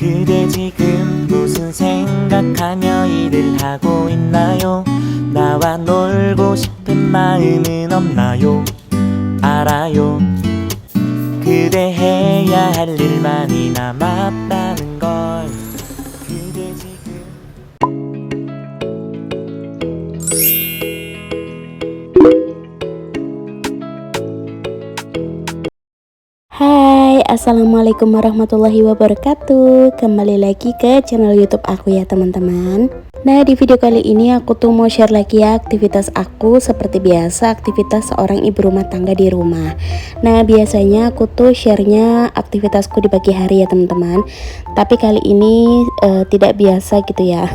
그대 지금 무슨 생각하며 일을 하고 있나요? 나와 놀고 싶은 마음은 없나요? 알아요. 그대 해야 할 일 많이 남았다는 걸. 그대 지금 Hai, assalamualaikum warahmatullahi wabarakatuh. Kembali lagi ke channel YouTube aku ya teman-teman. Nah, di video kali ini aku tuh mau share lagi ya aktivitas aku. Seperti biasa, aktivitas seorang ibu rumah tangga di rumah. Nah, biasanya aku tuh sharenya aktivitasku di pagi hari ya teman-teman. Tapi kali ini tidak biasa gitu ya.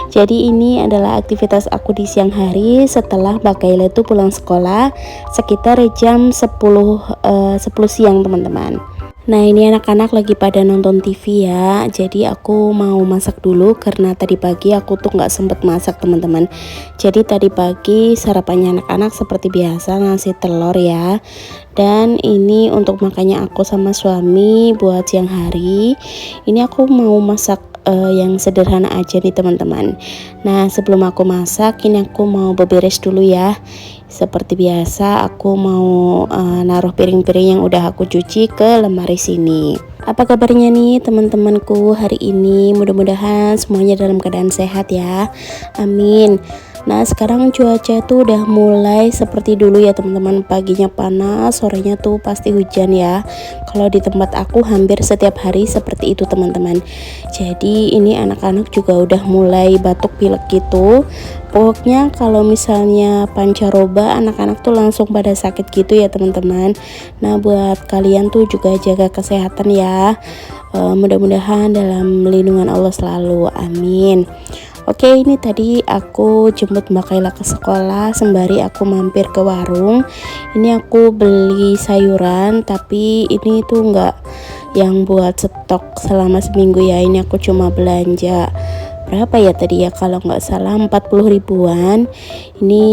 Jadi ini adalah aktivitas aku di siang hari setelah Mbak Kayla itu pulang sekolah sekitar jam 10 siang teman-teman. Nah, ini anak-anak lagi pada nonton TV ya. Jadi aku mau masak dulu karena tadi pagi aku tuh nggak sempet masak teman-teman. Jadi tadi pagi sarapannya anak-anak seperti biasa nasi telur ya. Dan ini untuk makannya aku sama suami buat siang hari. Ini aku mau masak yang sederhana aja nih teman-teman. Nah, sebelum aku masak ini aku mau beberes dulu ya. Seperti biasa aku mau naruh piring-piring yang udah aku cuci ke lemari sini. Apa kabarnya nih teman-temanku hari ini? Mudah-mudahan semuanya dalam keadaan sehat ya. Amin. Nah, sekarang cuaca tuh udah mulai seperti dulu ya teman-teman. Paginya panas, sorenya tuh pasti hujan ya. Kalau di tempat aku hampir setiap hari seperti itu teman-teman. Jadi ini anak-anak juga udah mulai batuk pilek gitu. Pokoknya kalau misalnya pancaroba anak-anak tuh langsung pada sakit gitu ya teman-teman. Nah, buat kalian tuh juga jaga kesehatan ya. Mudah-mudahan dalam lindungan Allah selalu. Amin. Oke, ini tadi aku jemput Mbak Kayla ke sekolah sembari aku mampir ke warung. Ini aku beli sayuran, tapi ini tuh enggak yang buat stok selama seminggu ya. Ini aku cuma belanja berapa ya tadi ya, kalau nggak salah 40 ribuan. Ini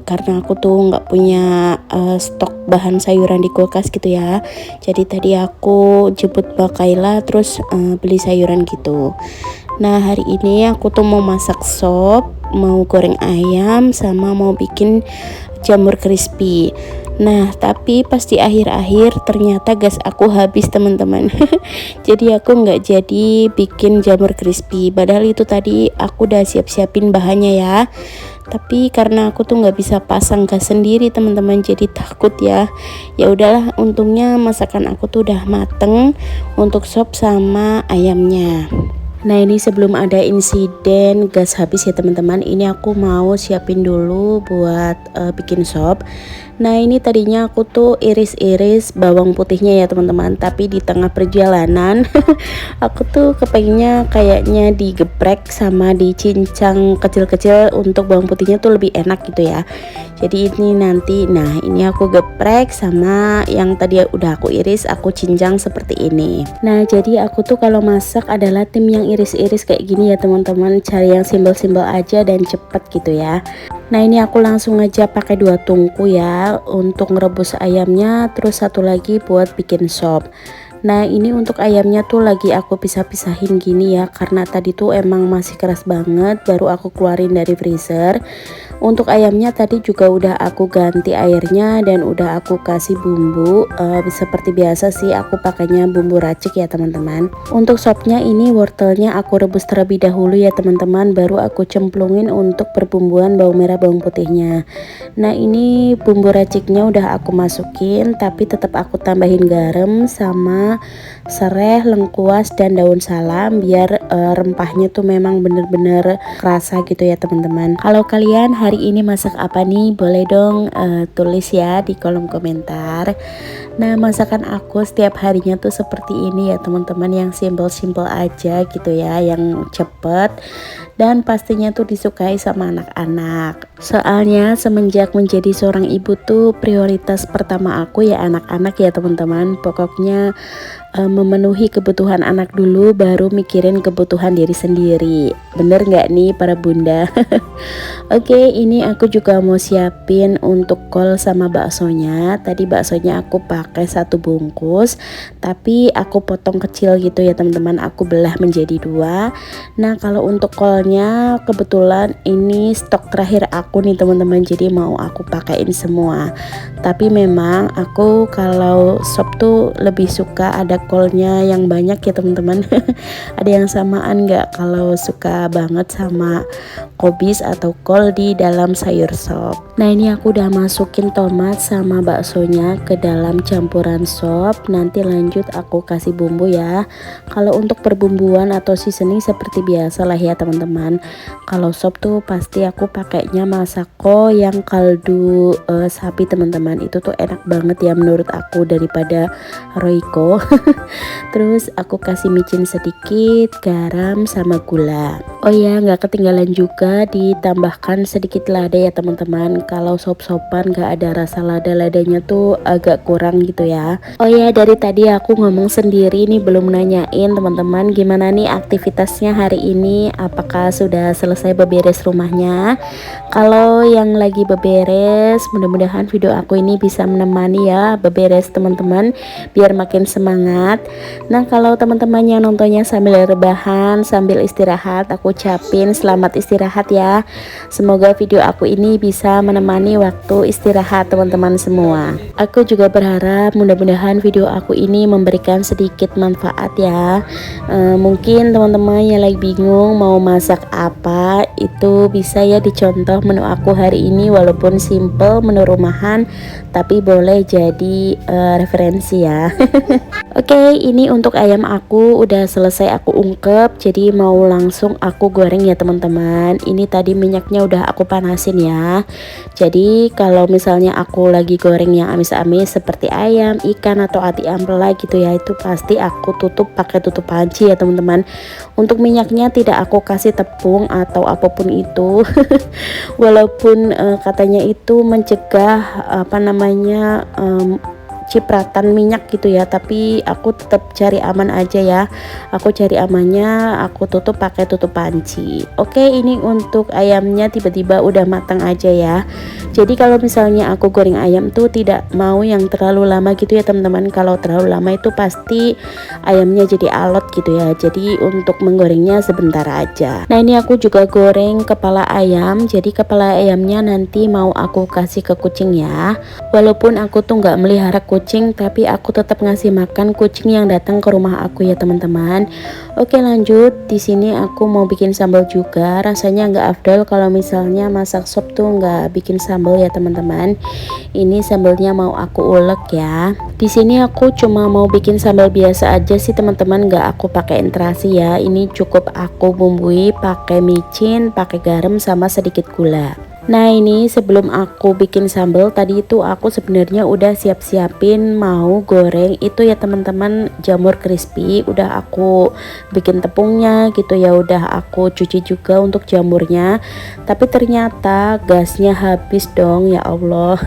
karena aku tuh nggak punya stok bahan sayuran di kulkas gitu ya. Jadi tadi aku jemput Mbak Kayla terus beli sayuran gitu. Nah, hari ini aku tuh mau masak sop, mau goreng ayam, sama mau bikin jamur crispy. Nah, tapi pas di akhir-akhir ternyata gas aku habis teman-teman. Jadi aku nggak jadi bikin jamur crispy. Padahal itu tadi aku udah siap-siapin bahannya ya. Tapi karena aku tuh nggak bisa pasang gas sendiri teman-teman, jadi takut ya. Ya udahlah, untungnya masakan aku tuh udah mateng untuk sop sama ayamnya. Nah, ini sebelum ada insiden gas habis ya teman-teman, ini aku mau siapin dulu buat bikin sop. Nah, ini tadinya aku tuh iris-iris bawang putihnya ya teman-teman, tapi di tengah perjalanan aku tuh kepengennya kayaknya digeprek sama dicincang kecil-kecil untuk bawang putihnya tuh lebih enak gitu ya. Jadi ini nanti, nah ini aku geprek sama yang tadi udah aku iris, aku cincang seperti ini. Nah, jadi aku tuh kalau masak adalah tim yang iris-iris kayak gini ya teman-teman, cari yang simbol-simbol aja dan cepet gitu ya. Nah, ini aku langsung aja pakai 2 tungku ya untuk ngerebus ayamnya, terus satu lagi buat bikin sop. Nah, ini untuk ayamnya tuh lagi aku pisah-pisahin gini ya, karena tadi tuh emang masih keras banget, baru aku keluarin dari freezer. Untuk ayamnya tadi juga udah aku ganti airnya dan udah aku kasih bumbu. Seperti biasa sih aku pakainya bumbu racik ya teman-teman. Untuk sopnya ini wortelnya aku rebus terlebih dahulu ya teman-teman, baru aku cemplungin untuk perbumbuan bawang merah bawang putihnya. Nah, ini bumbu raciknya udah aku masukin, tapi tetap aku tambahin garam sama sereh, lengkuas dan daun salam biar rempahnya tuh memang bener-bener kerasa gitu ya teman-teman. Kalau kalian hari ini masak apa nih, boleh dong tulis ya di kolom komentar. Nah, masakan aku setiap harinya tuh seperti ini ya teman-teman, yang simple-simple aja gitu ya, yang cepet dan pastinya tuh disukai sama anak-anak. Soalnya semenjak menjadi seorang ibu tuh prioritas pertama aku ya anak-anak ya teman-teman. Pokoknya memenuhi kebutuhan anak dulu baru mikirin kebutuhan diri sendiri. Bener nggak nih para bunda? Oke, ini aku juga mau siapin untuk kol sama baksonya. Tadi baksonya aku pakai 1 bungkus, tapi aku potong kecil gitu ya teman-teman, aku belah menjadi 2. Nah kalau untuk kolnya kebetulan ini stok terakhir aku nih teman-teman, jadi mau aku pakaiin semua. Tapi memang aku kalau sop tuh lebih suka ada kolnya yang banyak ya teman-teman. Ada yang samaan nggak kalau suka banget sama kobis atau kol di dalam sayur sop? Nah ini aku udah masukin tomat sama baksonya ke dalam campuran sop. Nanti lanjut aku kasih bumbu ya. Kalau untuk perbumbuan atau seasoning seperti biasa lah ya teman-teman. Kalau sop tuh pasti aku pakainya Masako yang kaldu sapi teman-teman. Itu tuh enak banget ya menurut aku daripada Royco. Terus aku kasih micin sedikit, garam sama gula. Oh ya, nggak ketinggalan juga ditambahkan sedikit lada ya teman-teman. Kalau sop-sopan nggak ada rasa lada-ladanya tuh agak kurang gitu ya. Oh ya, dari tadi aku ngomong sendiri nih, belum nanyain teman-teman gimana nih aktivitasnya hari ini. Apakah sudah selesai beberes rumahnya? Kalau yang lagi beberes, mudah-mudahan video aku ini bisa menemani ya beberes teman-teman, biar makin semangat. Nah kalau teman-teman yang nontonnya sambil rebahan, sambil istirahat, aku ucapin selamat istirahat ya. Semoga video aku ini bisa menemani waktu istirahat teman-teman semua. Aku juga berharap mudah-mudahan video aku ini memberikan sedikit manfaat ya. Mungkin teman-teman yang lagi bingung mau masak apa, itu bisa ya dicontoh menu aku hari ini, walaupun simple menu rumahan tapi boleh jadi referensi ya. Oke, ini untuk ayam aku udah selesai aku ungkep, jadi mau langsung aku goreng ya teman-teman. Ini tadi minyaknya udah aku panasin ya. Jadi kalau misalnya aku lagi goreng yang amis-amis seperti ayam, ikan atau ati ampela gitu ya, itu pasti aku tutup pakai tutup panci ya teman-teman. Untuk minyaknya tidak aku kasih tepung atau apapun itu. Walaupun katanya itu mencegah cipratan minyak gitu ya, tapi aku tetap cari aman aja ya. Aku cari amannya, aku tutup pakai tutup panci. Oke, ini untuk ayamnya tiba-tiba udah matang aja ya. Jadi kalau misalnya aku goreng ayam tuh tidak mau yang terlalu lama gitu ya teman-teman. Kalau terlalu lama itu pasti ayamnya jadi alot gitu ya. Jadi untuk menggorengnya sebentar aja. Nah ini aku juga goreng kepala ayam. Jadi kepala ayamnya nanti mau aku kasih ke kucing ya. Walaupun aku tuh nggak melihara kucing, tapi aku tetap ngasih makan kucing yang datang ke rumah aku ya teman-teman. Oke lanjut, di sini aku mau bikin sambal juga. Rasanya nggak afdol kalau misalnya masak sop tuh nggak bikin sambal ya teman-teman. Ini sambalnya mau aku ulek ya. Di sini aku cuma mau bikin sambal biasa aja sih teman-teman, nggak aku pakai terasi ya. Ini cukup aku bumbui pakai micin, pakai garam sama sedikit gula. Nah ini sebelum aku bikin sambal tadi itu aku sebenarnya udah siap-siapin mau goreng itu ya teman-teman, jamur crispy. Udah aku bikin tepungnya gitu ya, udah aku cuci juga untuk jamurnya. Tapi ternyata gasnya habis dong ya Allah.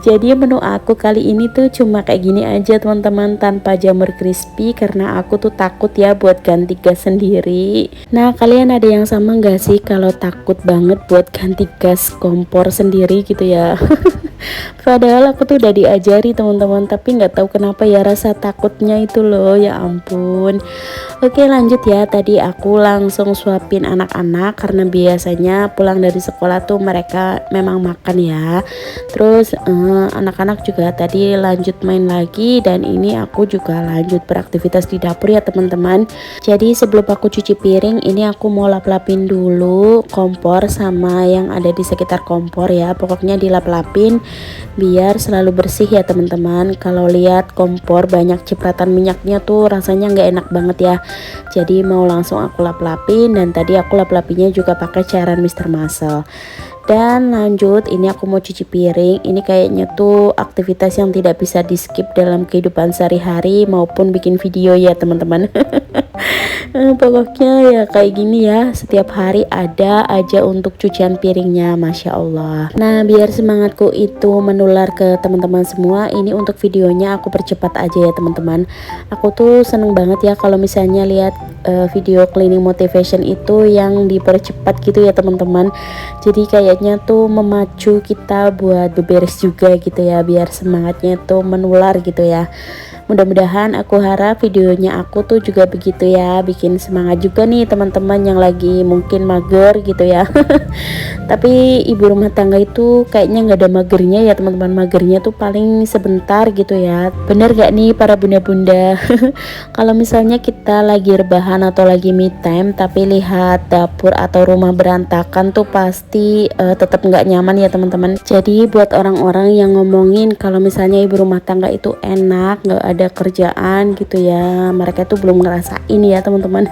Jadi menu aku kali ini tuh cuma kayak gini aja teman-teman, tanpa jamur crispy karena aku tuh takut ya buat ganti gas sendiri. Nah kalian ada yang sama nggak sih kalau takut banget buat ganti gas kompor sendiri gitu ya? Padahal aku tuh udah diajari teman-teman, tapi nggak tahu kenapa ya rasa takutnya itu loh, ya ampun. Oke lanjut ya, tadi aku langsung suapin anak-anak karena biasanya pulang dari sekolah tuh mereka memang makan ya. Terus anak-anak juga tadi lanjut main lagi, dan ini aku juga lanjut beraktivitas di dapur ya teman-teman. Jadi sebelum aku cuci piring, ini aku mau lap-lapin dulu kompor sama yang ada di sekitar kompor ya. Pokoknya dilap-lapin biar selalu bersih ya teman-teman. Kalau lihat kompor banyak cipratan minyaknya tuh rasanya nggak enak banget ya. Jadi mau langsung aku lap-lapin, dan tadi aku lap-lapinnya juga pakai cairan Mr. Muscle. Dan lanjut, ini aku mau cuci piring. Ini kayaknya tuh aktivitas yang tidak bisa di skip dalam kehidupan sehari-hari maupun bikin video ya teman-teman. Pokoknya ya kayak gini ya, setiap hari ada aja untuk cucian piringnya, Masya Allah. Nah, biar semangatku itu menular ke teman-teman semua, ini untuk videonya aku percepat aja ya teman-teman. Aku tuh seneng banget ya kalau misalnya lihat video cleaning motivation itu yang dipercepat gitu ya teman-teman. Jadi kayaknya tuh memacu kita buat beberes juga gitu ya, biar semangatnya tuh menular gitu ya. Mudah-mudahan aku harap videonya aku tuh juga begitu ya, bikin semangat juga nih teman-teman yang lagi mungkin mager gitu ya. Tapi ibu rumah tangga itu kayaknya nggak ada magernya ya teman-teman, magernya tuh paling sebentar gitu ya. Bener gak nih para bunda-bunda? Kalau misalnya kita lagi rebahan atau lagi me time tapi lihat dapur atau rumah berantakan tuh pasti tetap nggak nyaman ya teman-teman. Jadi buat orang-orang yang ngomongin kalau misalnya ibu rumah tangga itu enak, nggak ada kerjaan gitu ya, mereka tuh belum ngerasain ya teman-teman.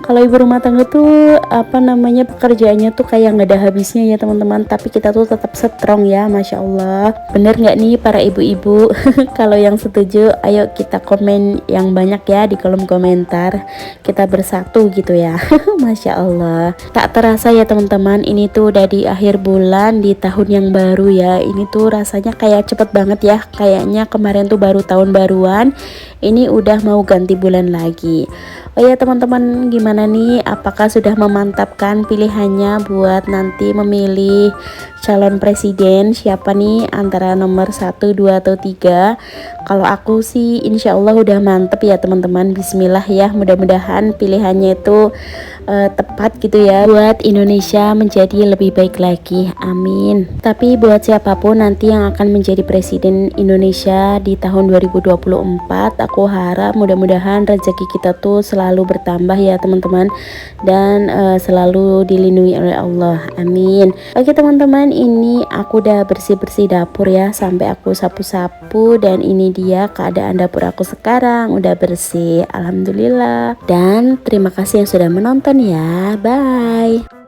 Kalau ibu rumah tangga tuh apa namanya, pekerjaannya tuh kayak nggak ada habisnya ya teman-teman, tapi kita tuh tetap strong ya, Masya Allah. Bener nggak nih para ibu-ibu? Kalau yang setuju ayo kita komen yang banyak ya di kolom komentar, kita bersatu gitu ya. Masya Allah, tak terasa ya teman-teman, ini tuh udah di akhir bulan di tahun yang baru ya. Ini tuh rasanya kayak cepet banget ya, kayaknya kemarin tuh baru tahun baruan, ini udah mau ganti bulan lagi. Oh ya teman-teman, gimana nih, apakah sudah memantapkan pilihannya buat nanti memilih calon presiden siapa nih antara nomor 1, 2, atau 3? Kalau aku sih insya Allah udah mantep ya teman-teman. Bismillah ya, mudah-mudahan pilihannya itu tepat gitu ya buat Indonesia menjadi lebih baik lagi, amin. Tapi buat siapapun nanti yang akan menjadi presiden Indonesia di tahun 2024, aku harap mudah-mudahan rezeki kita tuh selalu bertambah ya teman-teman, dan selalu dilindungi oleh Allah, amin. Oke teman-teman, ini aku udah bersih-bersih dapur ya, sampai aku sapu-sapu, dan ini dia keadaan dapur aku sekarang udah bersih, alhamdulillah. Dan terima kasih yang sudah menonton ya, bye.